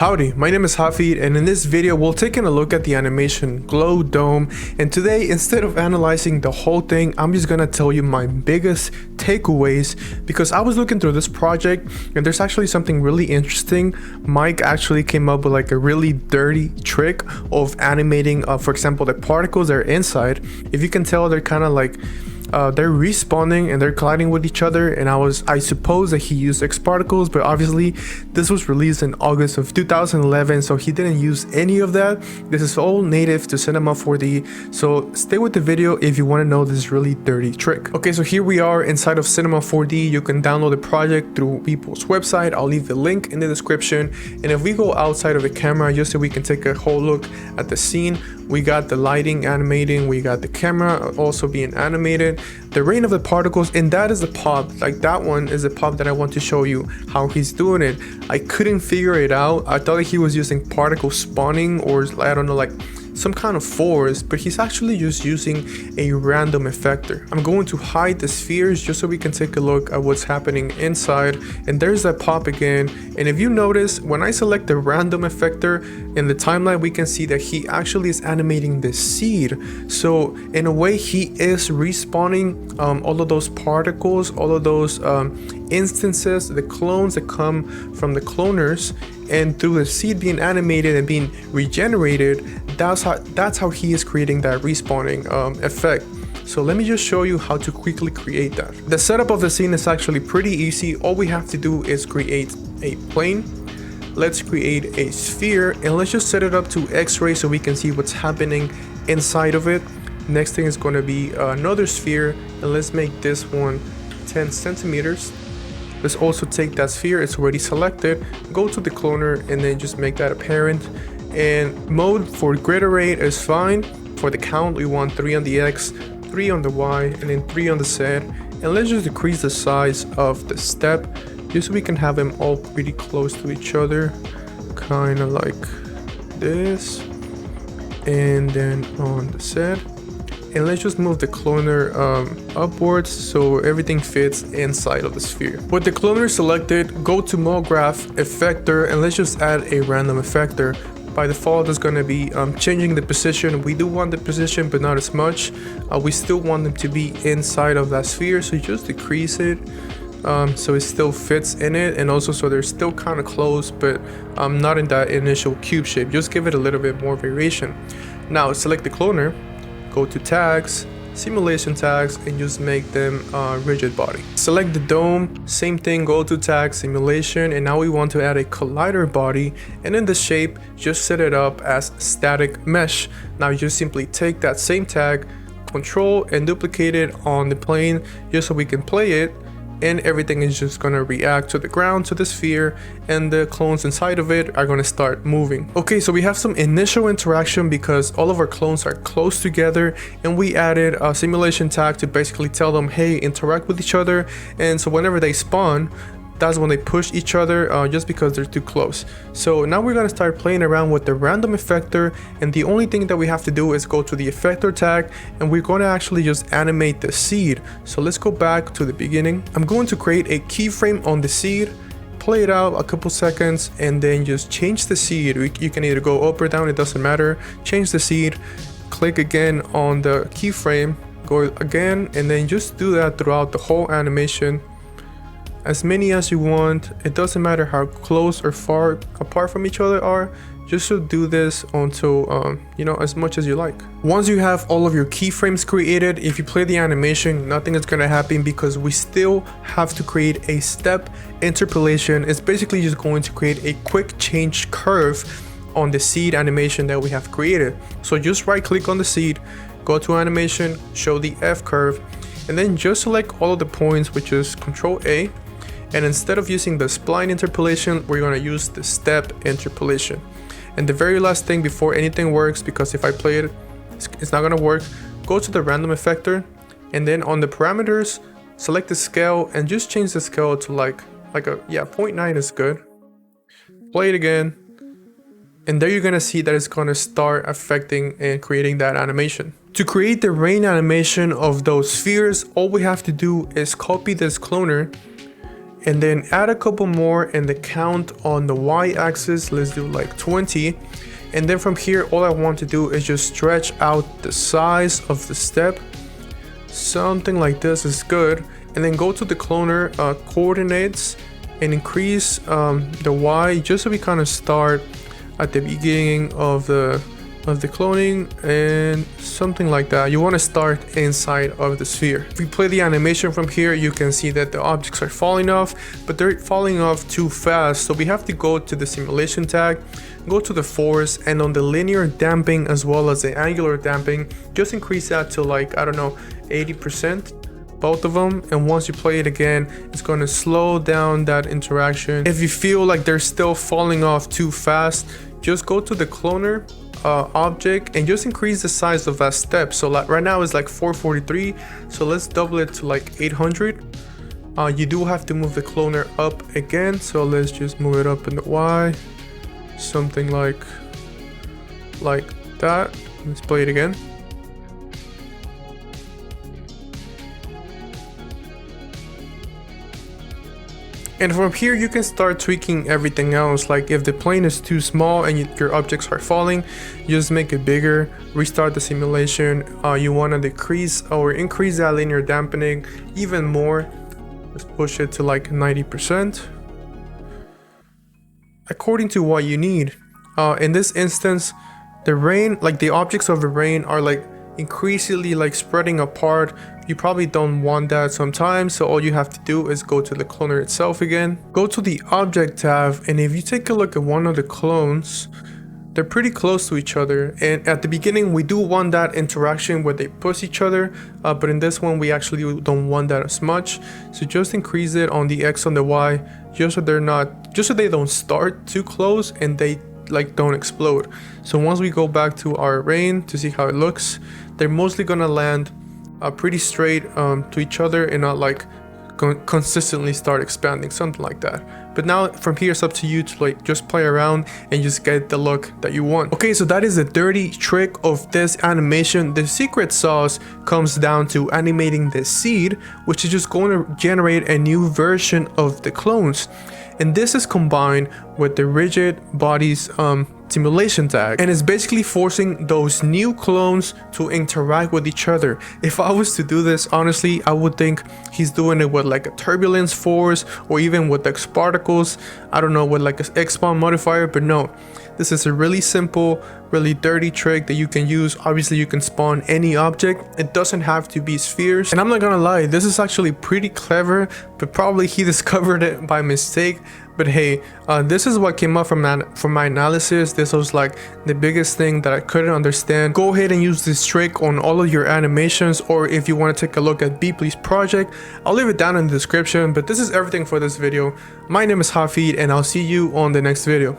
Howdy, my name is Hafid, and in this video we'll take a look at the animation Glow Dome. And today, instead of analyzing the whole thing, I'm just gonna tell you my biggest takeaways, because I was looking through this project and there's actually something really interesting. Mike actually came up with like a really dirty trick of animating for example, the particles that are inside. If you can tell, they're kind of like they're respawning and they're colliding with each other, and I suppose that he used X particles, but obviously this was released in August of 2011, so he didn't use any of that. This is all native to Cinema 4D, so stay with the video if you want to know this really dirty trick. Okay, so here we are inside of Cinema 4D. You can download the project through people's website. I'll leave the link in the description. And if we go outside of the camera just so we can take a whole look at the scene, we got the lighting animating, we got the camera also being animated, the rain of the particles, and that is the pop. Like, that one is the pop that I want to show you how he's doing it. I couldn't figure it out. I thought he was using particle spawning, or I don't know, like some kind of force, but he's actually just using a random effector. I'm going to hide the spheres just so we can take a look at what's happening inside. And there's that pop again. And if you notice, when I select the random effector in the timeline, we can see that he actually is animating the seed. So in a way, he is respawning all of those particles, all of those instances, the clones that come from the cloners, and through the seed being animated and being regenerated, that's how he is creating that respawning effect. So let me just show you how to quickly create that. The setup of the scene is actually pretty easy. All we have to do is create a plane. Let's create a sphere, and let's just set it up to X-ray so we can see what's happening inside of it. Next thing is going to be another sphere, and let's make this one 10 centimeters. Let's also take that sphere, it's already selected, go to the cloner, and then just make that apparent. And mode for grid array is fine. For the count, we want 3 on the X, 3 on the Y, and then 3 on the Z. And let's just decrease the size of the step, just so we can have them all pretty close to each other, kind of like this. And then on the Z. And let's just move the cloner upwards so everything fits inside of the sphere. With the cloner selected, go to MoGraph Effector, and let's just add a random effector. By default, it's going to be changing the position. We do want the position, but not as much. We still want them to be inside of that sphere, so you just decrease it so it still fits in it, and also so they're still kind of close, but not in that initial cube shape. Just give it a little bit more variation. Now select the cloner, go to tags, simulation tags, and just make them rigid body. Select the dome, same thing, go to tag, simulation, and now we want to add a collider body, and in the shape just set it up as static mesh. Now you just simply take that same tag, control and duplicate it on the plane just so we can play it, and everything is just going to react to the ground, to the sphere, and the clones inside of it are going to start moving. Okay, so we have some initial interaction because all of our clones are close together, and we added a simulation tag to basically tell them, hey, interact with each other. And so whenever they spawn, that's when they push each other just because they're too close. So now we're going to start playing around with the random effector, and the only thing that we have to do is go to the effector tag, and we're going to actually just animate the seed. So let's go back to the beginning. I'm going to create a keyframe on the seed, play it out a couple seconds, and then just change the seed. You can either go up or down, it doesn't matter. Change the seed, click again on the keyframe, go again, and then just do that throughout the whole animation. As many as you want. It doesn't matter how close or far apart from each other are. Just to do this until you know, as much as you like. Once you have all of your keyframes created, if you play the animation, nothing is going to happen because we still have to create a step interpolation. It's basically just going to create a quick change curve on the seed animation that we have created. So just right click on the seed, go to animation, show the F curve, and then just select all of the points, which is Control A. And instead of using the spline interpolation, we're going to use the step interpolation. And the very last thing before anything works, because if I play it, it's not going to work, go to the random effector, and then on the parameters, select the scale and just change the scale to like a 0.9 is good. Play it again, and there you're going to see that it's going to start affecting and creating that animation. To create the rain animation of those spheres, all we have to do is copy this cloner and then add a couple more, and the count on the y-axis, let's do like 20. And then from here, all I want to do is just stretch out the size of the step. Something like this is good. And then go to the cloner coordinates and increase the y, just so we kind of start at the beginning of the cloning, and something like that. You want to start inside of the sphere. If we play the animation from here, you can see that the objects are falling off, but they're falling off too fast. So we have to go to the simulation tag, go to the force, and on the linear damping as well as the angular damping, just increase that to like, I don't know, 80%. Both of them, and once you play it again, it's going to slow down that interaction. If you feel like they're still falling off too fast, just go to the cloner object and just increase the size of that step. So like right now it's like 443, so let's double it to like 800. You do have to move the cloner up again, so let's just move it up in the y, something like that. Let's play it again. And from here, you can start tweaking everything else. Like if the plane is too small and your objects are falling, you just make it bigger, restart the simulation. You want to decrease or increase that linear dampening even more. Let's push it to like 90%. According to what you need. In this instance, the rain, like the objects of the rain are like increasingly like spreading apart. You probably don't want that sometimes, so all you have to do is go to the cloner itself again, go to the object tab, and if you take a look at one of the clones, they're pretty close to each other, and at the beginning we do want that interaction where they push each other, but in this one we actually don't want that as much. So just increase it on the X, on the Y, just so they don't start too close and they like don't explode. So once we go back to our rain to see how it looks, they're mostly gonna land pretty straight to each other and not like consistently start expanding, something like that. But now from here it's up to you to like just play around and just get the look that you want. Okay, so that is the dirty trick of this animation. The secret sauce comes down to animating the seed, which is just going to generate a new version of the clones. And this is combined with the rigid bodies simulation tag, and it's basically forcing those new clones to interact with each other. If I was to do this, honestly, I would think he's doing it with like a turbulence force or even with X particles, I don't know, with like an X spawn modifier, but no, this is a really simple, really dirty trick that you can use. Obviously you can spawn any object, it doesn't have to be spheres, and I'm not gonna lie, this is actually pretty clever, but probably he discovered it by mistake. But hey, this is what came up from my analysis. This was like the biggest thing that I couldn't understand. Go ahead and use this trick on all of your animations, or if you want to take a look at Beeply's project, I'll leave it down in the description. But this is everything for this video. My name is Hafid, and I'll see you on the next video.